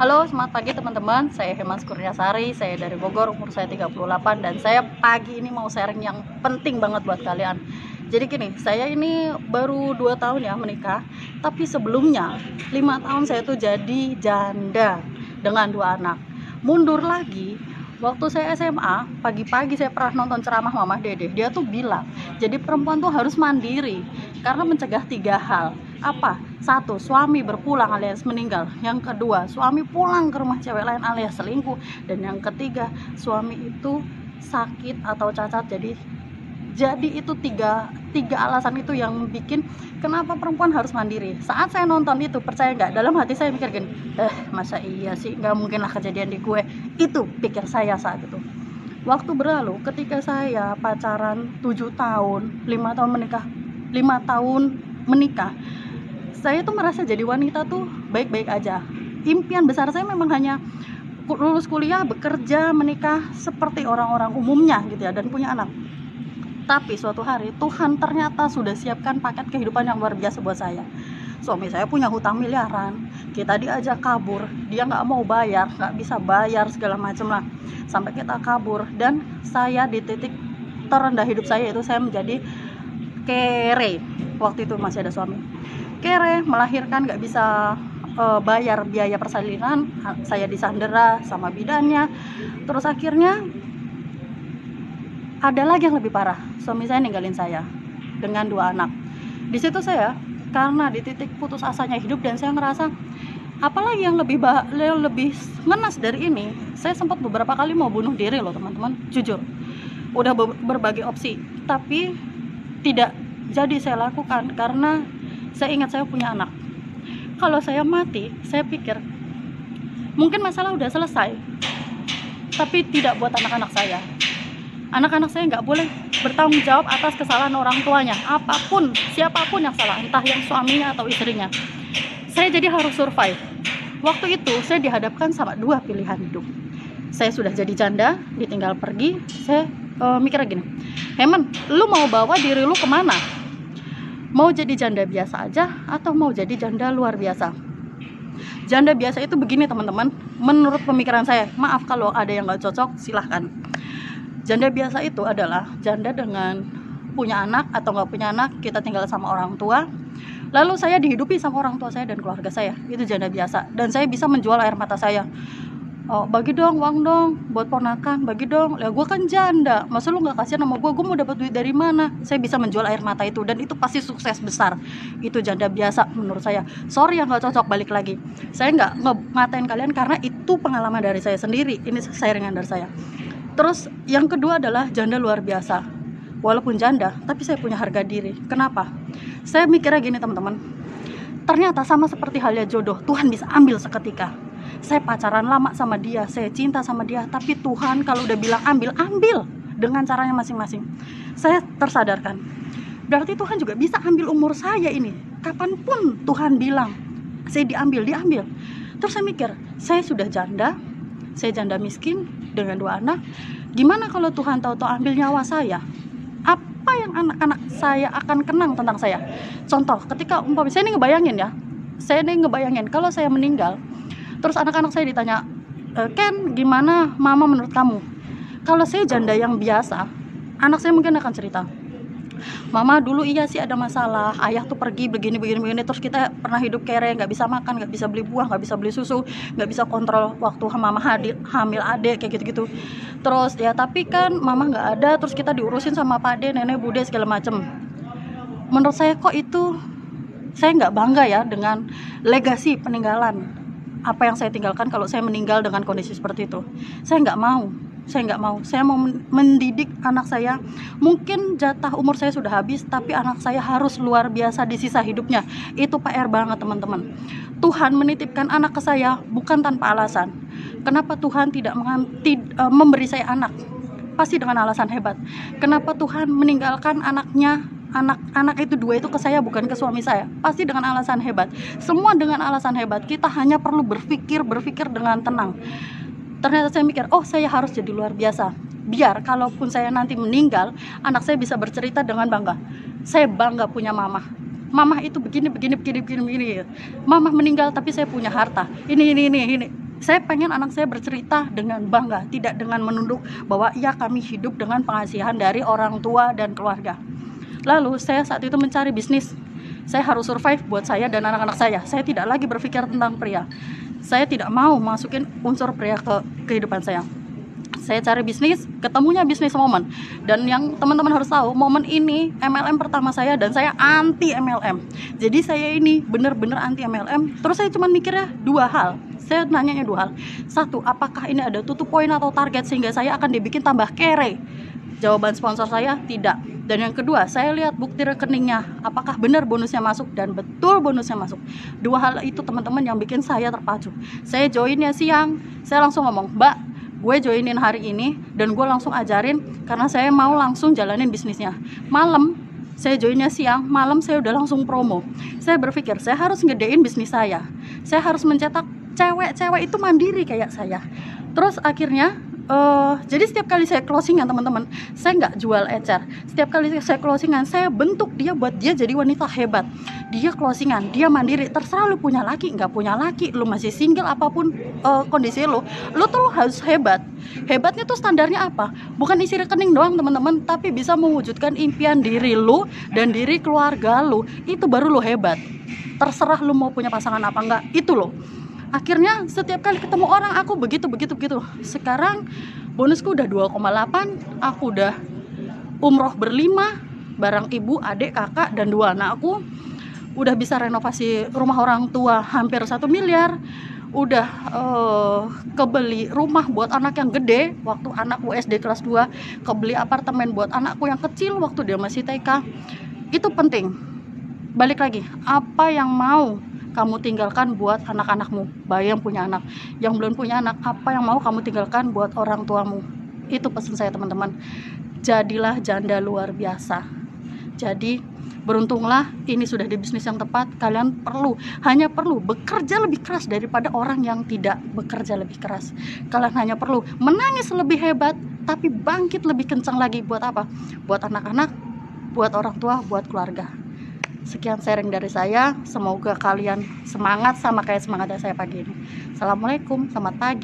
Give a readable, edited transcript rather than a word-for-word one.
Halo, selamat pagi teman-teman. Saya Hemas Kurniasari, saya dari Bogor, umur saya 38 dan saya pagi ini mau sharing yang penting banget buat kalian. Jadi gini, saya ini baru 2 tahun ya menikah, tapi sebelumnya 5 tahun saya tuh jadi janda dengan 2 anak. Mundur lagi, waktu saya SMA, pagi-pagi saya pernah nonton ceramah Mama Dede. Dia tuh bilang, jadi perempuan tuh harus mandiri karena mencegah 3 hal. Apa? 1, suami berpulang alias meninggal. Yang kedua, suami pulang ke rumah cewek lain alias selingkuh. Dan yang ketiga, suami itu sakit atau cacat. Jadi itu tiga alasan itu yang bikin kenapa perempuan harus mandiri. Saat saya nonton itu, percaya nggak, dalam hati saya mikir gini, masa iya sih, nggak mungkin lah kejadian di gue. Itu pikir saya saat itu. Waktu berlalu, ketika saya pacaran 7 tahun, 5 tahun menikah, 5 tahun menikah, saya tuh merasa jadi wanita tuh baik-baik aja. Impian besar saya memang hanya lulus kuliah, bekerja, menikah seperti orang-orang umumnya gitu ya, dan punya anak. Tapi suatu hari Tuhan ternyata sudah siapkan paket kehidupan yang luar biasa buat saya. Suami saya punya hutang miliaran, kita diajak kabur, dia nggak mau bayar, nggak bisa bayar segala macam lah, sampai kita kabur. Dan saya di titik terendah hidup saya itu saya menjadi kere. Waktu itu masih ada suami, kere, melahirkan nggak bisa bayar biaya persalinan, saya disandera sama bidannya. Terus akhirnya ada lagi yang lebih parah, suami saya ninggalin saya dengan 2 anak. Di situ saya karena di titik putus asanya hidup, dan saya ngerasa apalagi yang lebih ngenas dari ini. Saya sempat beberapa kali mau bunuh diri loh teman-teman, jujur. Udah berbagai opsi, tapi tidak jadi saya lakukan karena saya ingat saya punya anak. Kalau saya mati, saya pikir mungkin masalah udah selesai, tapi tidak buat anak-anak saya. Anak-anak saya nggak boleh bertanggung jawab atas kesalahan orang tuanya, apapun, siapapun yang salah, entah yang suaminya atau istrinya. Saya jadi harus survive. Waktu itu saya dihadapkan sama 2 pilihan hidup. Saya sudah jadi janda, ditinggal pergi. Saya mikir gini, Hemen, lu mau bawa diri lu kemana? Mau jadi janda biasa aja atau mau jadi janda luar biasa? Janda biasa itu begini teman-teman, menurut pemikiran saya, maaf kalau ada yang gak cocok, silahkan. Janda biasa itu adalah janda dengan punya anak atau gak punya anak, kita tinggal sama orang tua, lalu saya dihidupi sama orang tua saya dan keluarga saya. Itu janda biasa. Dan saya bisa menjual air mata saya. Oh, bagi dong uang dong buat ponakan, bagi dong. Ya gue kan janda, masa lu nggak kasihan sama gue mau dapat duit dari mana? Saya bisa menjual air mata itu, dan itu pasti sukses besar. Itu janda biasa menurut saya. Sorry yang nggak cocok, balik lagi. Saya nggak ngatain kalian karena itu pengalaman dari saya sendiri. Ini sharingan dari saya. Terus yang kedua adalah janda luar biasa. Walaupun janda, tapi saya punya harga diri. Kenapa? Saya mikirnya gini teman-teman. Ternyata sama seperti halnya jodoh, Tuhan bisa ambil seketika. Saya pacaran lama sama dia, saya cinta sama dia, tapi Tuhan kalau udah bilang ambil, ambil dengan caranya masing-masing. Saya tersadarkan, berarti Tuhan juga bisa ambil umur saya ini. Kapanpun Tuhan bilang saya diambil. Terus saya mikir, saya sudah janda, saya janda miskin dengan 2 anak. Gimana kalau Tuhan tahu-tahu ambil nyawa saya? Apa yang anak-anak saya akan kenang tentang saya? Contoh, ketika umpamanya saya ini ngebayangin kalau saya meninggal, terus anak-anak saya ditanya, Ken, gimana mama menurut kamu? Kalau saya janda yang biasa, anak saya mungkin akan cerita, Mama dulu iya sih ada masalah, ayah tuh pergi begini, terus kita pernah hidup kere, nggak bisa makan, nggak bisa beli buah, nggak bisa beli susu, nggak bisa kontrol waktu mama hamil adik, kayak gitu-gitu. Terus ya tapi kan mama nggak ada, terus kita diurusin sama pak de, nenek, bude, segala macem. Menurut saya kok itu, saya nggak bangga ya dengan legasi peninggalan apa yang saya tinggalkan kalau saya meninggal dengan kondisi seperti itu. Saya nggak mau. Saya mau mendidik anak saya. Mungkin jatah umur saya sudah habis, tapi anak saya harus luar biasa di sisa hidupnya. Itu PR banget teman-teman. Tuhan menitipkan anak ke saya bukan tanpa alasan. Kenapa Tuhan tidak memberi saya anak? Pasti dengan alasan hebat. Kenapa Tuhan meninggalkan anaknya, anak itu 2 itu ke saya, bukan ke suami saya? Pasti dengan alasan hebat. Semua dengan alasan hebat. Kita hanya perlu berpikir dengan tenang. Ternyata saya mikir, oh saya harus jadi luar biasa, biar kalaupun saya nanti meninggal, anak saya bisa bercerita dengan bangga, saya bangga punya mama itu begini. Mama meninggal tapi saya punya harta, ini. Saya pengen anak saya bercerita dengan bangga, tidak dengan menunduk bahwa ya kami hidup dengan pengasihan dari orang tua dan keluarga. Lalu saya saat itu mencari bisnis. Saya harus survive buat saya dan anak-anak saya. Saya tidak lagi berpikir tentang pria. Saya tidak mau masukin unsur pria ke kehidupan saya. Saya cari bisnis, ketemunya bisnis Momen. Dan yang teman-teman harus tahu, Momen ini MLM pertama saya dan saya anti MLM. Jadi saya ini benar-benar anti MLM. Terus saya cuma mikirnya dua hal. Saya nanyanya dua hal. Satu, apakah ini ada tutup poin atau target sehingga saya akan dibikin tambah kere? Jawaban sponsor saya tidak. Dan yang kedua, saya lihat bukti rekeningnya, apakah benar bonusnya masuk, dan betul bonusnya masuk. Dua hal itu teman-teman yang bikin saya terpacu. Saya joinnya siang, saya langsung ngomong, Mbak, gue joinin hari ini dan gue langsung ajarin karena saya mau langsung jalanin bisnisnya. Malam saya joinnya siang, malam saya udah langsung promo. Saya berpikir saya harus ngedein bisnis saya harus mencetak cewek-cewek itu mandiri kayak saya. Terus akhirnya jadi setiap kali saya closingan teman-teman, saya nggak jual ecer. Setiap kali saya closingan, saya bentuk dia buat dia jadi wanita hebat. Dia closingan, dia mandiri. Terserah lu punya laki, nggak punya laki, lu masih single, apapun kondisi lu tuh harus hebat. Hebatnya tuh standarnya apa? Bukan isi rekening doang teman-teman, tapi bisa mewujudkan impian diri lu dan diri keluarga lu. Itu baru lu hebat. Terserah lu mau punya pasangan apa enggak, itu loh. Akhirnya setiap kali ketemu orang aku begitu. Sekarang bonusku udah 2,8, aku udah umroh berlima bareng ibu, adik, kakak, dan 2 anakku. Udah bisa renovasi rumah orang tua hampir 1 miliar. Udah kebeli rumah buat anak yang gede waktu anakku SD kelas 2, kebeli apartemen buat anakku yang kecil waktu dia masih TK. Itu penting. Balik lagi, apa yang mau kamu tinggalkan buat anak-anakmu, bayi yang punya anak, yang belum punya anak, apa yang mau kamu tinggalkan buat orang tuamu. Itu pesan saya teman-teman. Jadilah janda luar biasa. Jadi beruntunglah ini sudah di bisnis yang tepat. Kalian hanya perlu bekerja lebih keras daripada orang yang tidak bekerja lebih keras. Kalian hanya perlu menangis lebih hebat, tapi bangkit lebih kencang lagi. Buat apa? Buat anak-anak, buat orang tua, buat keluarga. Sekian sharing dari saya, semoga kalian semangat sama kayak semangatnya saya pagi ini. Assalamualaikum, selamat pagi.